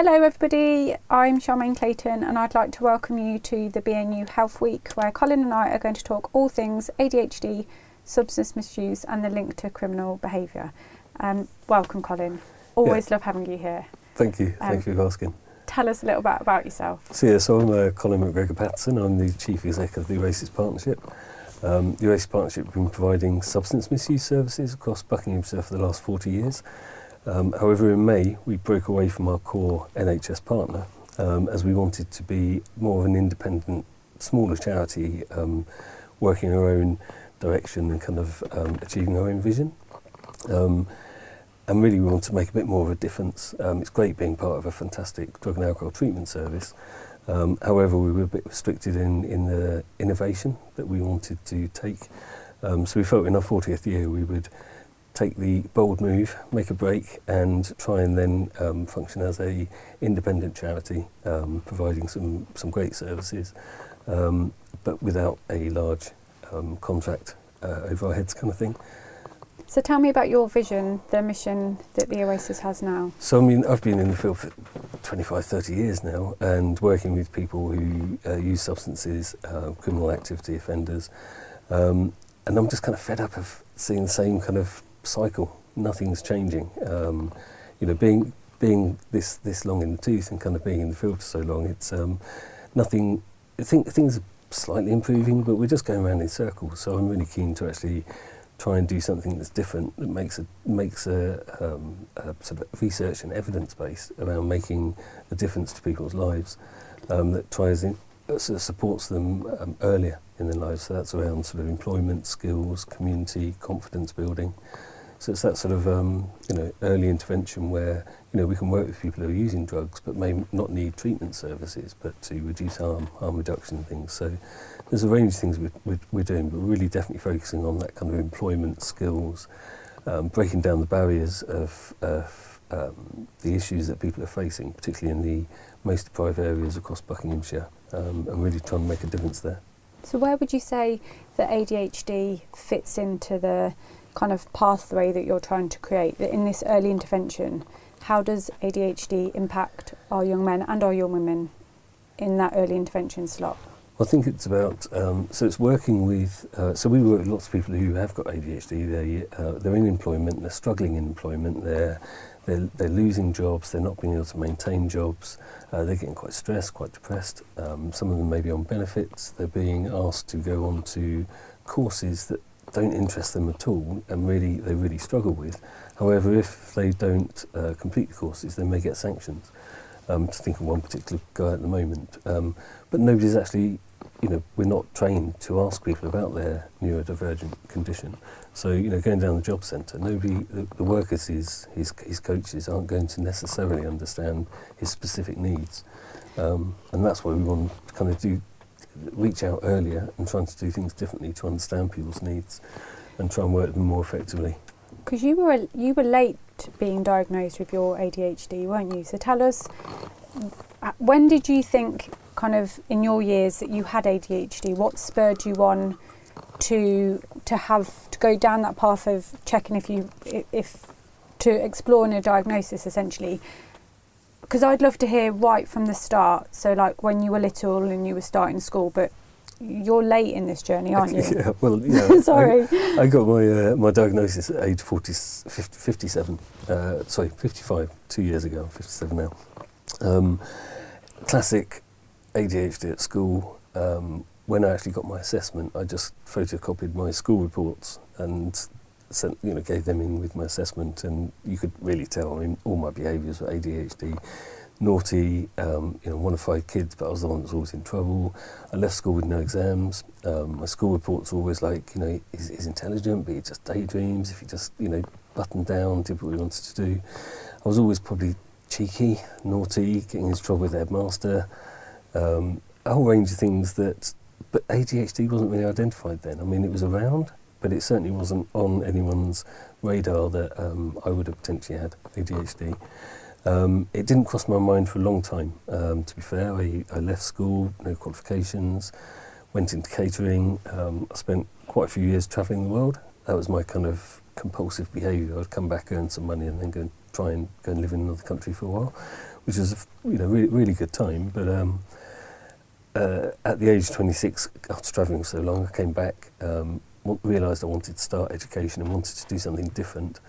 Hello everybody, I'm Charmain Clayton and I'd like to welcome you to the BNU Health Week, where Colin and I are going to talk all things ADHD, substance misuse and the link to criminal behaviour. Welcome Colin, always love having you here. Thank you, thank you for asking. Tell us a little bit about yourself. So I'm Colin Paterson-McGregor. I'm the Chief Executive of the Oasis Partnership. The Oasis Partnership has been providing substance misuse services across Buckinghamshire for the last 40 years. However, in May, we broke away from our core NHS partner as we wanted to be more of an independent, smaller charity, working in our own direction and kind of achieving our own vision. And really we want to make a bit more of a difference. It's great being part of a fantastic drug and alcohol treatment service. However, we were a bit restricted in the innovation that we wanted to take. So we felt in our 40th year we would take the bold move, make a break and try and then function as a independent charity, providing some great services, but without a large contract over our heads kind of thing. So tell me about your vision, the mission that the Oasis has now. So I mean, I've been in the field for 25, 30 years now and working with people who use substances, criminal activity offenders, and I'm just kind of fed up of seeing the same kind of cycle. Nothing's changing. Being this long in the tooth and kind of being in the field for so long, it's nothing. I think things are slightly improving, but we're just going around in circles. So I'm really keen to actually try and do something that's different, that makes a sort of research and evidence based around making a difference to people's lives, that tries in, sort of supports them earlier in their lives. So that's around sort of employment, skills, community, confidence building. So it's that sort of early intervention where we can work with people who are using drugs but may not need treatment services, but to reduce harm reduction and things. So there's a range of things we're doing, but we're really definitely focusing on that kind of employment, skills, breaking down the barriers of the issues that people are facing, particularly in the most deprived areas across Buckinghamshire, and really trying to make a difference there. So where would you say that ADHD fits into the kind of pathway that you're trying to create, that in this early intervention? How does ADHD impact our young men and our young women in that early intervention slot? I think it's about, so it's working with, so we work with lots of people who have got ADHD, they're in employment, they're struggling in employment, they're losing jobs, they're not being able to maintain jobs, they're getting quite stressed, quite depressed, some of them may be on benefits, they're being asked to go on to courses that don't interest them at all and they really struggle with. However, if they don't complete the courses, they may get sanctions. To think of one particular guy at the moment, but nobody's actually, we're not trained to ask people about their neurodivergent condition. So, going down the job centre, the workers, his coaches aren't going to necessarily understand his specific needs, and that's why we want to kind of reach out earlier and trying to do things differently to understand people's needs and try and work with them more effectively. Because you were late being diagnosed with your ADHD, weren't you? So tell us, when did you think, kind of in your years, that you had ADHD? What spurred you on to go down that path of checking to exploring a diagnosis, essentially? Because I'd love to hear right from the start. So like when you were little and you were starting school, but you're late in this journey, aren't you? Yeah, well, yeah. Sorry. I got my diagnosis at age 57, 55, 2 years ago, I'm 57 now. Classic ADHD at school. When I actually got my assessment, I just photocopied my school reports and gave them in with my assessment, and you could really tell, I mean, all my behaviours were ADHD. Naughty, one of 5 kids, but I was the one that was always in trouble. I left school with no exams. My school reports were always like, he's intelligent, but he just daydreams. If he just, buttoned down, did what he wanted to do. I was always probably cheeky, naughty, getting into trouble with the headmaster. A whole range of things but ADHD wasn't really identified then. I mean, it was around, but it certainly wasn't on anyone's radar that I would have potentially had ADHD. It didn't cross my mind for a long time, to be fair. I left school, no qualifications, went into catering. I spent quite a few years travelling the world. That was my kind of compulsive behaviour. I'd come back, earn some money and then try and go and live in another country for a while, which was really good time. But at the age of 26, after travelling so long, I came back, realised I wanted to start education and wanted to do something different.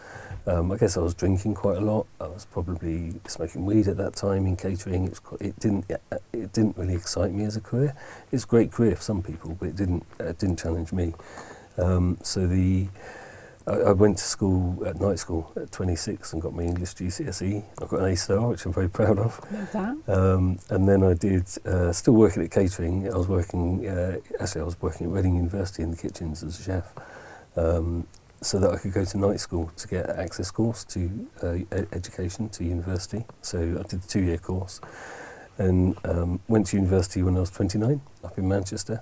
I guess I was drinking quite a lot. I was probably smoking weed at that time in catering. It didn't really excite me as a career. It's a great career for some people, but it didn't challenge me. I went to school, at night school, at 26 and got my English GCSE. I got an A star, which I'm very proud of. Love that. And then I did, still working at catering. I was working at Reading University in the kitchens as a chef, so that I could go to night school to get an access course to education, to university. So I did the 2-year course and went to university when I was 29, up in Manchester.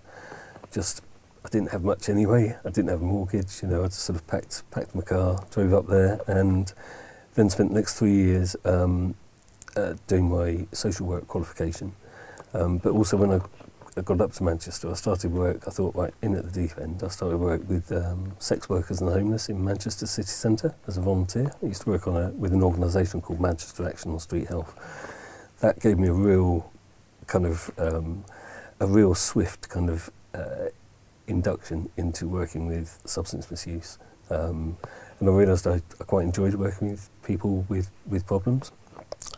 I didn't have much anyway. I didn't have a mortgage. I just sort of packed my car, drove up there, and then spent the next 3 years doing my social work qualification. But also when I got up to Manchester, I started work. I thought, right, in at the deep end. I started work with sex workers and the homeless in Manchester city centre as a volunteer. I used to work with an organisation called Manchester Action on Street Health. That gave me a real swift kind of induction into working with substance misuse, and I realised I quite enjoyed working with people with problems,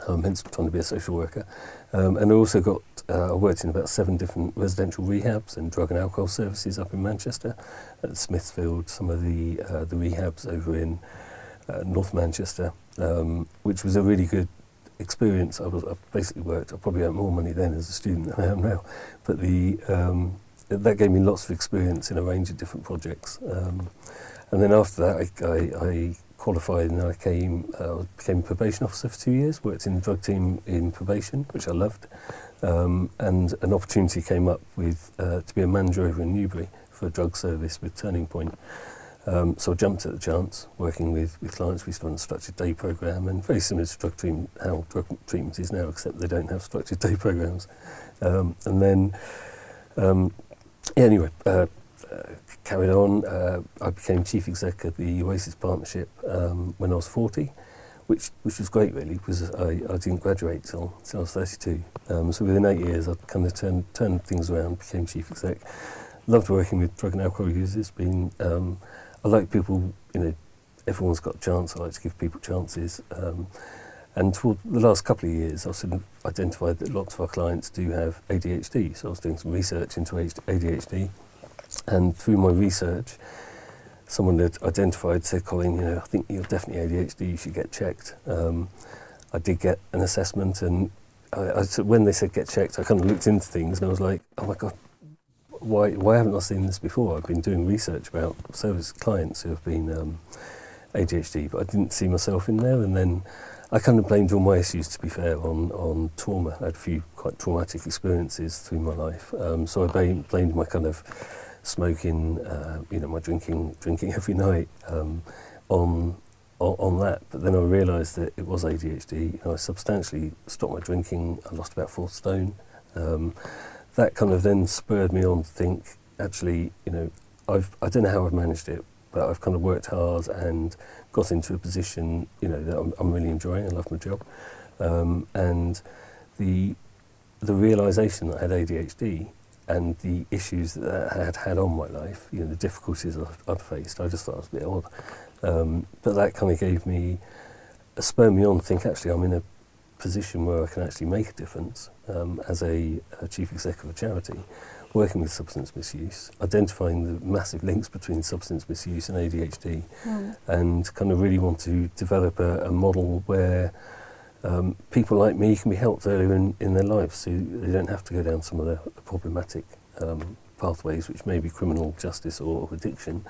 hence trying to be a social worker. And I also I worked in about 7 different residential rehabs and drug and alcohol services up in Manchester, at Smithfield, some of the rehabs over in North Manchester, which was a really good experience. I basically worked. I probably earned more money then as a student than I am now, but that gave me lots of experience in a range of different projects. And then after that, I qualified and I became a probation officer for 2 years, worked in the drug team in probation, which I loved. And an opportunity came up to be a manager over in Newbury for a drug service with Turning Point. So I jumped at the chance, working with clients. We used to run a structured day programme, and very similar to drug treatment, how drug treatment is now, except they don't have structured day programmes. And then carried on. I became chief exec of the Oasis Partnership when I was 40, which was great really, because I didn't graduate till I was 32. So within 8 years, I kind of turned things around, became chief exec. Loved working with drug and alcohol users. I like people. Everyone's got a chance. I like to give people chances. And for the last couple of years, I've sort of identified that lots of our clients do have ADHD. So I was doing some research into ADHD. And through my research, someone had said, Colin, I think you're definitely ADHD, you should get checked. I did get an assessment, and when they said get checked, I kind of looked into things and I was like, oh my God, why haven't I seen this before? I've been doing research about service clients who have been ADHD, but I didn't see myself in there. And then I kind of blamed all my issues, to be fair, on trauma. I had a few quite traumatic experiences through my life. So I blamed my kind of smoking, my drinking every night on that. But then I realised that it was ADHD. I substantially stopped my drinking. I lost about 4 stone. That kind of then spurred me on to think, actually, I don't know how I've managed it, but I've kind of worked hard and got into a position, that I'm really enjoying. I love my job, and the realisation that I had ADHD and the issues that I had on my life, the difficulties I'd faced, I just thought it was a bit odd. But that kind of spurred me on to think, actually, I'm in a position where I can actually make a difference as a chief executive of a charity, working with substance misuse, identifying the massive links between substance misuse and ADHD, and kind of really want to develop a model where people like me can be helped earlier in their lives, so they don't have to go down some of the problematic pathways, which may be criminal justice or addiction,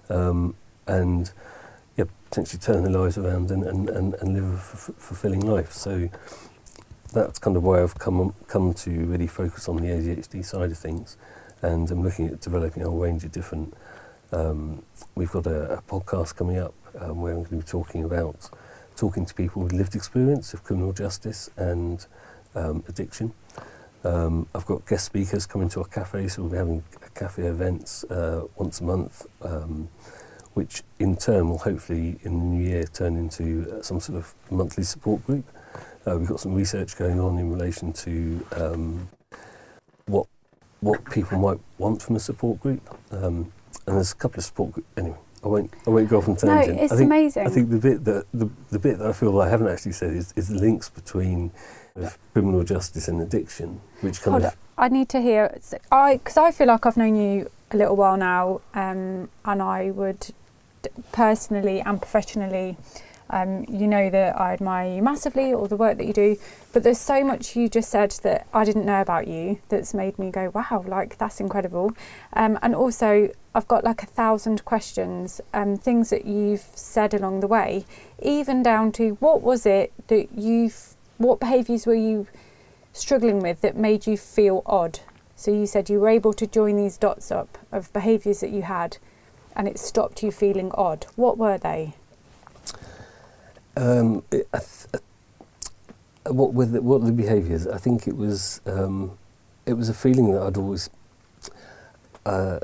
and potentially turn their lives around and live a fulfilling life. So that's kind of why I've come to really focus on the ADHD side of things, and I'm looking at developing a whole range of different. We've got a podcast coming up where I'm going to be talking to people with lived experience of criminal justice and addiction. I've got guest speakers coming to our cafe, so we'll be having cafe events once a month, which in turn will hopefully in the new year turn into some sort of monthly support group. We've got some research going on in relation to what people might want from a support group, and there's a couple of support groups. Anyway, I won't go off on tangent. No, it's amazing. I think the bit that I feel I haven't actually said is the links between criminal justice and addiction, which kind of. I need to hear, because I feel like I've known you a little while now, and I would personally and professionally, you know that I admire you massively, all the work that you do, but there's so much you just said that I didn't know about you that's made me go, wow, like that's incredible. And also I've got like 1,000 questions, things that you've said along the way, even down to what was it that what behaviours were you struggling with that made you feel odd? So you said you were able to join these dots up of behaviours that you had and it stopped you feeling odd. What were they? What were the behaviours? I think it was a feeling that I'd always. I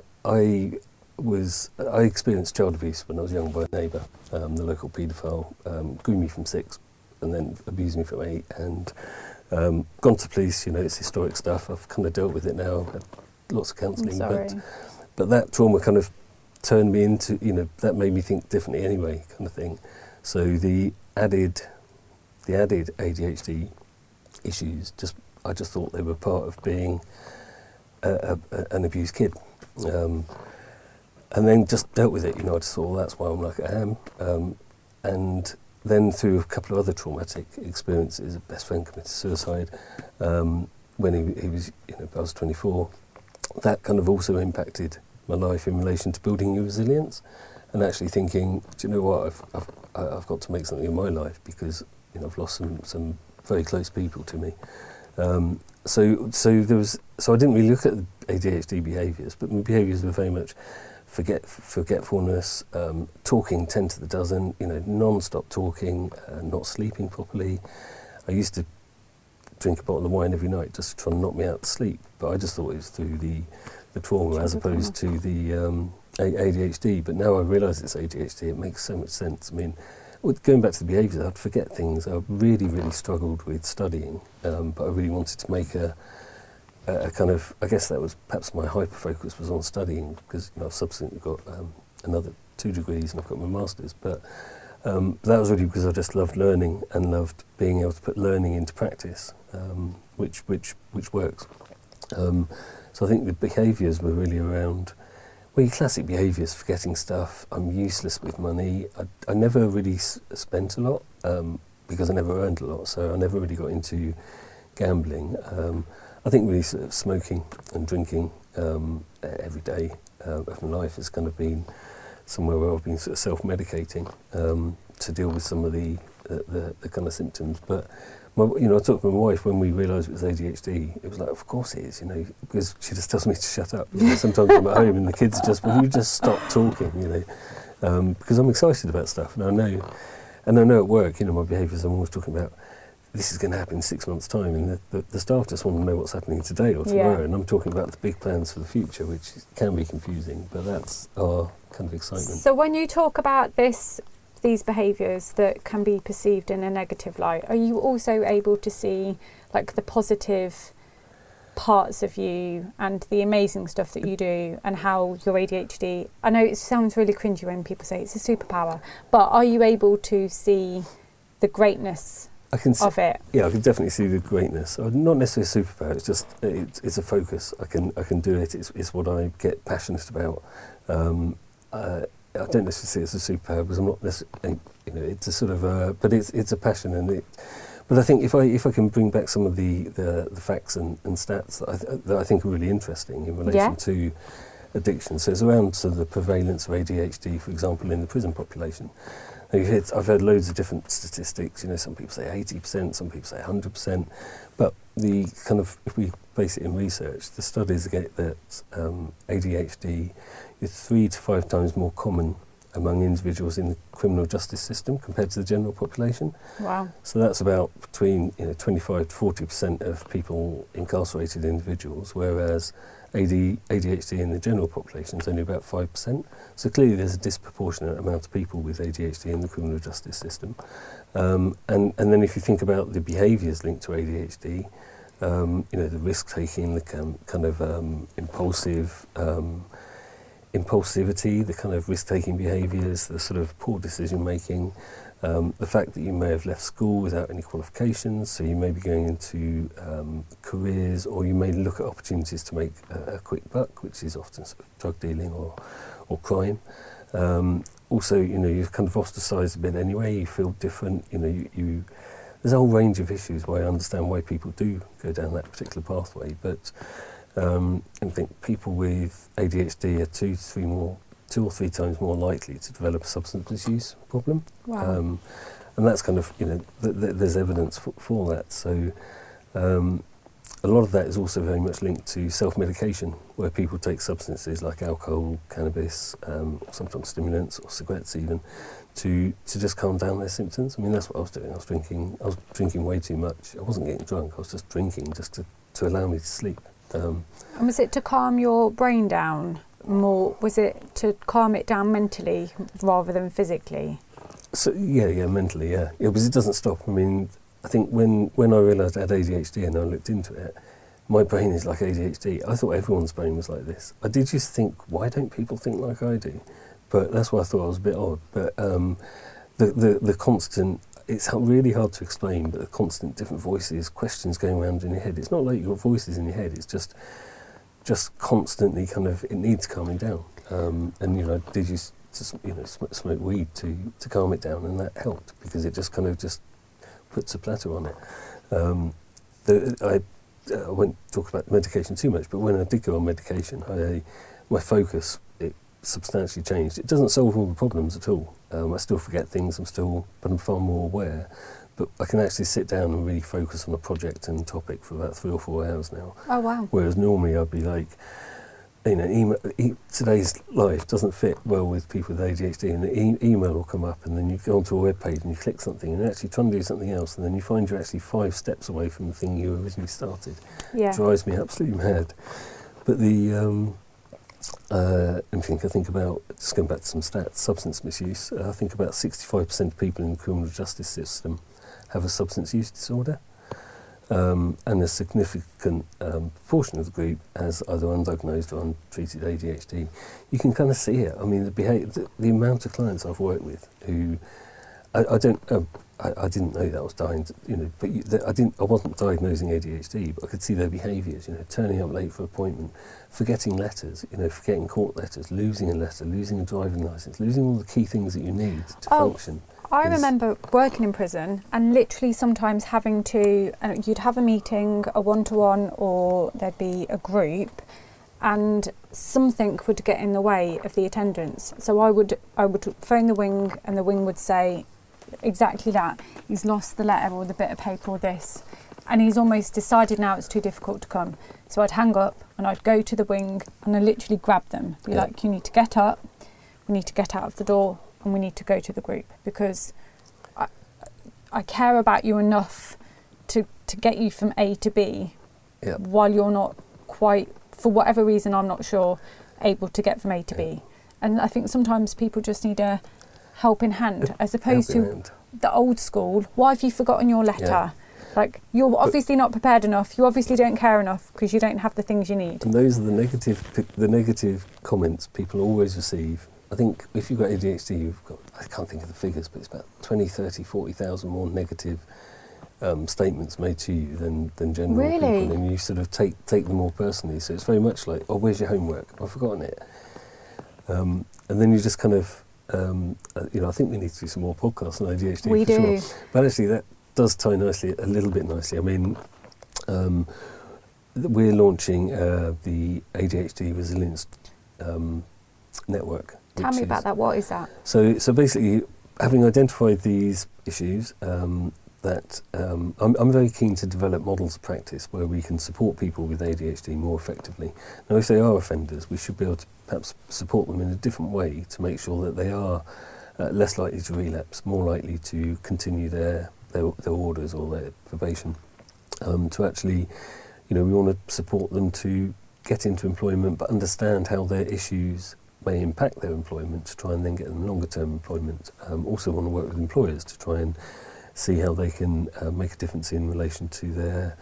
experienced child abuse when I was young by a neighbour. The local paedophile grew me from 6, and then abused me from 8, and gone to police. You know, it's historic stuff. I've kind of dealt with it now. Had lots of counselling, but that trauma kind of turned me into. You know, that made me think differently anyway, kind of thing. So the added ADHD issues, I just thought they were part of being an abused kid, and then just dealt with it. You know, I just thought, well, that's why I'm like I am, and then through a couple of other traumatic experiences, a best friend committed suicide when he was, you know, I was 24. That kind of also impacted my life in relation to building your resilience, and actually thinking, do you know what, I've got to make something of my life because, you know, I've lost some very close people to me. So I didn't really look at the ADHD behaviours, but my behaviours were very much forgetfulness, talking 10 to the dozen, you know, non-stop talking, not sleeping properly. I used to drink a bottle of wine every night just to try and knock me out to sleep, but I just thought it was through the trauma as opposed to the ADHD. But now I realise it's ADHD, it makes so much sense. I mean, going back to the behaviours, I'd forget things. I really, really struggled with studying, but I really wanted to make a kind of, I guess that was perhaps my hyper-focus was on studying, because, you know, I've subsequently got another 2 degrees and I've got my master's, but that was really because I just loved learning and loved being able to put learning into practice, which works. So I think the behaviours were really around, well, your classic behaviours, forgetting stuff, I'm useless with money. I never really spent a lot because I never earned a lot, so I never really got into gambling. I think really sort of smoking and drinking every day of my life has kind of been somewhere where I've been sort of self-medicating to deal with some of the kind of symptoms. But you know, I talked to my wife when we realised it was ADHD. It was like, of course it is, you know, because she just tells me to shut up. You know, sometimes I'm at home and the kids are just, will you just stop talking, you know, because I'm excited about stuff, and I know at work, you know, my behaviours, I'm always talking about this is going to happen in 6 months' time, and the staff just want to know what's happening today or tomorrow, and I'm talking about the big plans for the future, which can be confusing, but that's our kind of excitement. So when you talk about these behaviours that can be perceived in a negative light, are you also able to see like the positive parts of you and the amazing stuff that you do, and how your ADHD, I know it sounds really cringy when people say it's a superpower, but are you able to see the greatness of it? Yeah, I can definitely see the greatness. Not necessarily a superpower, it's just it's a focus. I can do it. It's what I get passionate about. I don't necessarily see it as a superpower because I'm not necessarily, you know, it's a sort of but it's a passion, and but I think if I can bring back some of the facts and stats that I think are really interesting in relation to addiction. So it's around sort of the prevalence of ADHD, for example, in the prison population. I've heard loads of different statistics. You know, some people say 80%, some people say 100%. But the kind of, if we base it in research, the studies get that ADHD is 3 to 5 times more common among individuals in the criminal justice system compared to the general population. Wow. So that's about between 25 to 40% of people incarcerated individuals, whereas ADHD in the general population is only about 5%. So clearly there's a disproportionate amount of people with ADHD in the criminal justice system. And then if you think about the behaviours linked to ADHD, the risk-taking, the kind of impulsivity, the kind of risk-taking behaviours, the sort of poor decision-making, the fact that you may have left school without any qualifications, so you may be going into careers, or you may look at opportunities to make a quick buck, which is often sort of drug dealing or crime. Also, you're kind of ostracised a bit anyway, you feel different, there's a whole range of issues where I understand why people do go down that particular pathway, but I think people with ADHD are two or three times more likely to develop a substance misuse problem. Wow. And that's kind of, there's evidence for that. So a lot of that is also very much linked to self-medication, where people take substances like alcohol, cannabis, sometimes stimulants or cigarettes even, to just calm down their symptoms. I mean, that's what I was doing. I was drinking way too much. I wasn't getting drunk, I was just drinking just to allow me to sleep. And was it to calm your brain down more? Was it to calm it down mentally rather than physically? So yeah, mentally, yeah. Because it doesn't stop. I mean, I think when I realised I had ADHD and I looked into it, my brain is like ADHD. I thought everyone's brain was like this. I did just think, why don't people think like I do? But that's why I thought I was a bit odd. But the constant, it's really hard to explain, but the constant different voices, questions going around in your head. It's not like you've got voices in your head, it's just constantly kind of, it needs calming down. And I did use to smoke weed to calm it down, and that helped because it just kind of just puts a plateau on it. I won't talk about medication too much, but when I did go on medication, my focus, it substantially changed. It doesn't solve all the problems at all. I still forget things, but I'm far more aware. But I can actually sit down and really focus on a project and topic for about 3 or 4 hours now. Oh, wow. Whereas normally I'd be like, today's life doesn't fit well with people with ADHD, and the email will come up and then you go onto a web page and you click something and you're actually trying to do something else, and then you find you're actually 5 steps away from the thing you originally started. Yeah. It drives me absolutely mad. But I think about, just going back to some stats, substance misuse, I think about 65% of people in the criminal justice system have a substance use disorder. And a significant proportion of the group has either undiagnosed or untreated ADHD. You can kind of see it. I mean, the amount of clients I've worked with who I didn't know that I was dying. I wasn't diagnosing ADHD, but I could see their behaviours. Turning up late for appointment, forgetting letters. Forgetting court letters, losing a letter, losing a driving licence, losing all the key things that you need to function. I remember working in prison and literally sometimes having to, you'd have a meeting, a one-to-one, or there'd be a group, and something would get in the way of the attendance. So I would phone the wing, and the wing would say exactly that. He's lost the letter or the bit of paper or this, and he's almost decided now it's too difficult to come. So I'd hang up and I'd go to the wing and I literally grab them. Be like, you need to get up, we need to get out of the door, and we need to go to the group, because I care about you enough to get you from A to B while you're not quite, for whatever reason, I'm not sure, able to get from A to B. And I think sometimes people just need a helping hand, as opposed to the old school, why have you forgotten your letter? Yeah. Like, you're obviously not prepared enough, you obviously don't care enough because you don't have the things you need. And those are the negative comments people always receive. I think if you've got ADHD, you've got, I can't think of the figures, but it's about 20, 30, 40,000 more negative statements made to you than general people, and you sort of take them more personally. So it's very much like, oh, where's your homework? I've forgotten it. And then you just kind of, I think we need to do some more podcasts on ADHD. We do. Sure. But actually that does tie a little bit nicely. I mean, we're launching the ADHD Resilience Network. Tell me about that. What is that? So basically, having identified these issues, that I'm very keen to develop models of practice where we can support people with ADHD more effectively. Now, if they are offenders, we should be able to perhaps support them in a different way to make sure that they are less likely to relapse, more likely to continue their orders or their probation. To actually, we want to support them to get into employment, but understand how their issues may impact their employment to try and then get them longer term employment. Also want to work with employers to try and see how they can make a difference in relation to their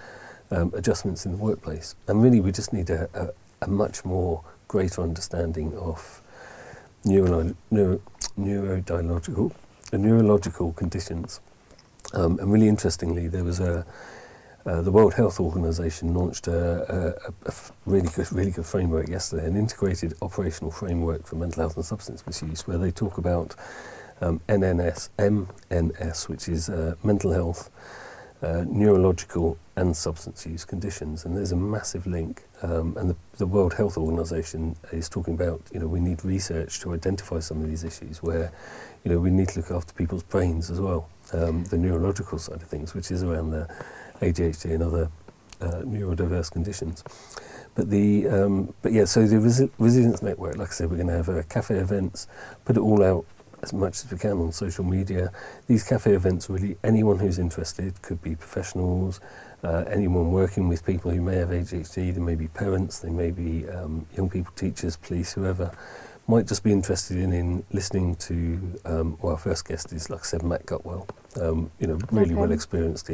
adjustments in the workplace. And really we just need a much more greater understanding of neurological conditions. And really interestingly, there was the World Health Organization launched a really good framework yesterday, an integrated operational framework for mental health and substance misuse, where they talk about MNS, which is mental health, neurological and substance use conditions. And there's a massive link. And the World Health Organization is talking about, we need research to identify some of these issues where, we need to look after people's brains as well. The neurological side of things, which is around the ADHD and other neurodiverse conditions. So the Resilience Network, like I said, we're going to have cafe events, put it all out as much as we can on social media. These cafe events, really, anyone who's interested, could be professionals, anyone working with people who may have ADHD, they may be parents, they may be young people, teachers, police, whoever, might just be interested in listening to, our first guest is, like I said, Matt Gutwell, really well experienced.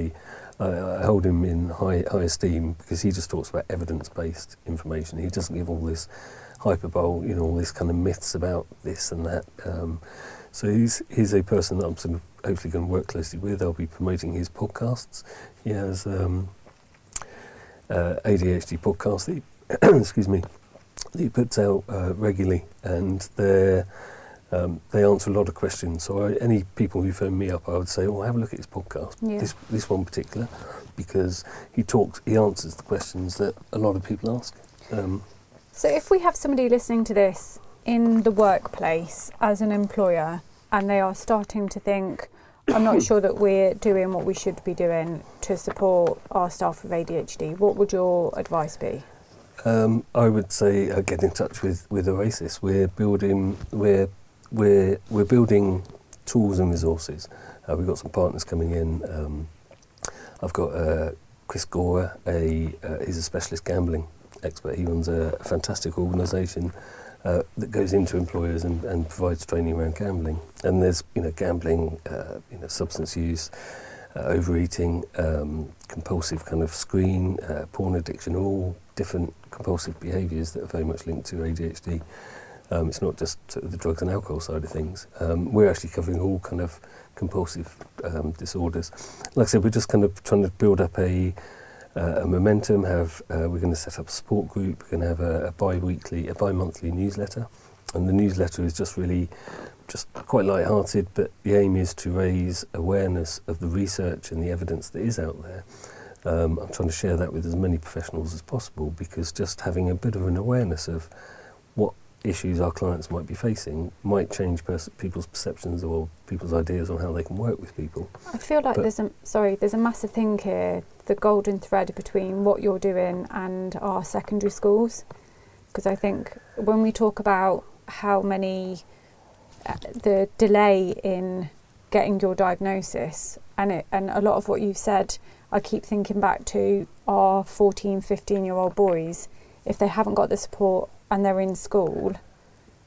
I hold him in high esteem because he just talks about evidence-based information. He doesn't give all this hyperbole, all this kind of myths about this and that. So he's a person that I'm sort of hopefully going to work closely with. I'll be promoting his podcasts. He has ADHD podcasts that he puts out regularly, and they answer a lot of questions. So any people who phone me up, I would say, have a look at his podcast. Yeah. This one particular, because he answers the questions that a lot of people ask. So if we have somebody listening to this in the workplace as an employer, and they are starting to think, I'm not sure that we're doing what we should be doing to support our staff with ADHD, what would your advice be? I would say get in touch with Oasis. We're building tools and resources. We've got some partners coming in. I've got Chris Gora, he's a specialist gambling expert. He runs a fantastic organisation that goes into employers and provides training around gambling. And there's gambling, substance use, overeating, compulsive kind of screen, porn addiction, all different compulsive behaviours that are very much linked to ADHD. It's not just the drugs and alcohol side of things. We're actually covering all kind of compulsive disorders. Like I said, we're just kind of trying to build up a momentum. We're going to set up a support group. We're going to have a bi-monthly newsletter, and the newsletter is just quite light-hearted. But the aim is to raise awareness of the research and the evidence that is out there. I'm trying to share that with as many professionals as possible, because just having a bit of an awareness of what issues our clients might be facing might change people's perceptions or people's ideas on how they can work with people. I feel like there's a massive thing here, the golden thread between what you're doing and our secondary schools, because I think when we talk about how many the delay in getting your diagnosis and a lot of what you've said, I keep thinking back to our 14, 15-year-old boys. If they haven't got the support and they're in school,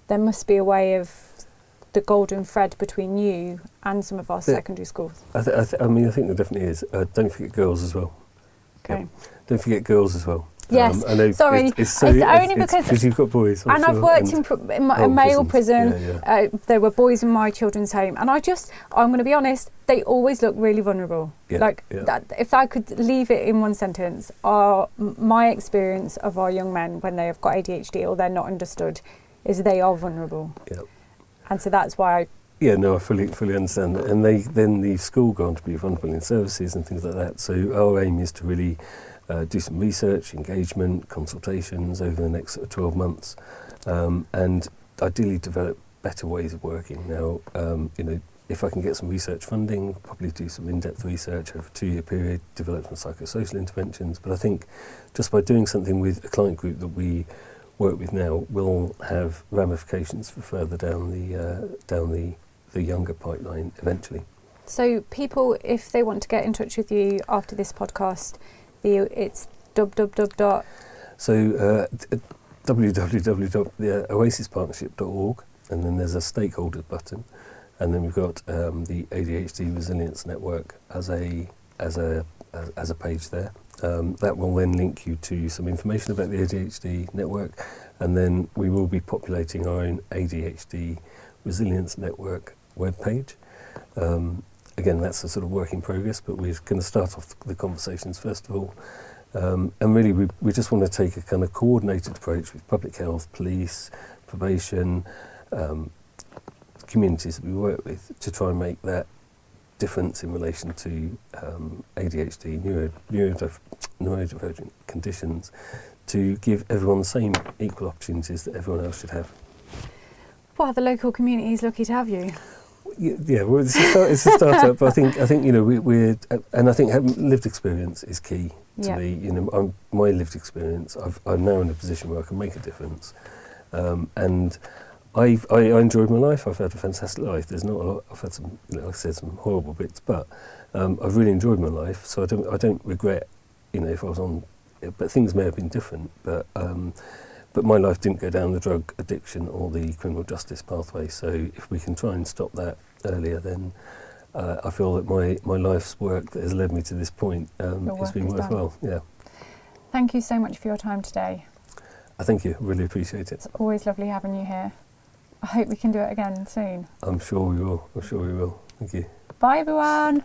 there must be a way of the golden thread between you and some of our secondary schools. I think there definitely is. Don't forget girls as well. Okay. Yep. Don't forget girls as well. Yes, I know sorry. It's only because you've got boys. And I've worked in a male prison. Yeah. There were boys in my children's home, and I'm going to be honest, they always look really vulnerable. That, if I could leave it in one sentence, my experience of our young men when they have got ADHD or they're not understood is they are vulnerable. Yeah. And so that's why I fully understand that. And they then leave school, go on to be vulnerable in services and things like that. So our aim is to really do some research, engagement, consultations over the next 12 months, and ideally develop better ways of working. Now, if I can get some research funding, probably do some in-depth research over a 2-year period, develop some psychosocial interventions. But I think just by doing something with a client group that we work with now will have ramifications for further down the younger pipeline eventually. So people, if they want to get in touch with you after this podcast, it's www. So www.oasispartnership.org, and then there's a stakeholders button, and then we've got the ADHD Resilience Network as a page there. That will then link you to some information about the ADHD network, and then we will be populating our own ADHD Resilience Network webpage. Again, that's a sort of work in progress, but we're going to start off the conversations first of all. And really, we just want to take a kind of coordinated approach with public health, police, probation, communities that we work with to try and make that difference in relation to ADHD, neurodivergent conditions, to give everyone the same equal opportunities that everyone else should have. Well, the local community is lucky to have you. Yeah, well, it's a startup. But I think we're and I think having lived experience is key to me. My lived experience. I'm now in a position where I can make a difference, and I enjoyed my life. I've had a fantastic life. There's not a lot. I've had some, like I said, some horrible bits, but I've really enjoyed my life. So I don't regret, if I was on. But things may have been different. But my life didn't go down the drug addiction or the criminal justice pathway. So if we can try and stop that earlier, then I feel that my life's work that has led me to this point has been worthwhile. Yeah. Thank you so much for your time today. Thank you. Really appreciate it. It's always lovely having you here. I hope we can do it again soon. I'm sure we will. Thank you. Bye, everyone.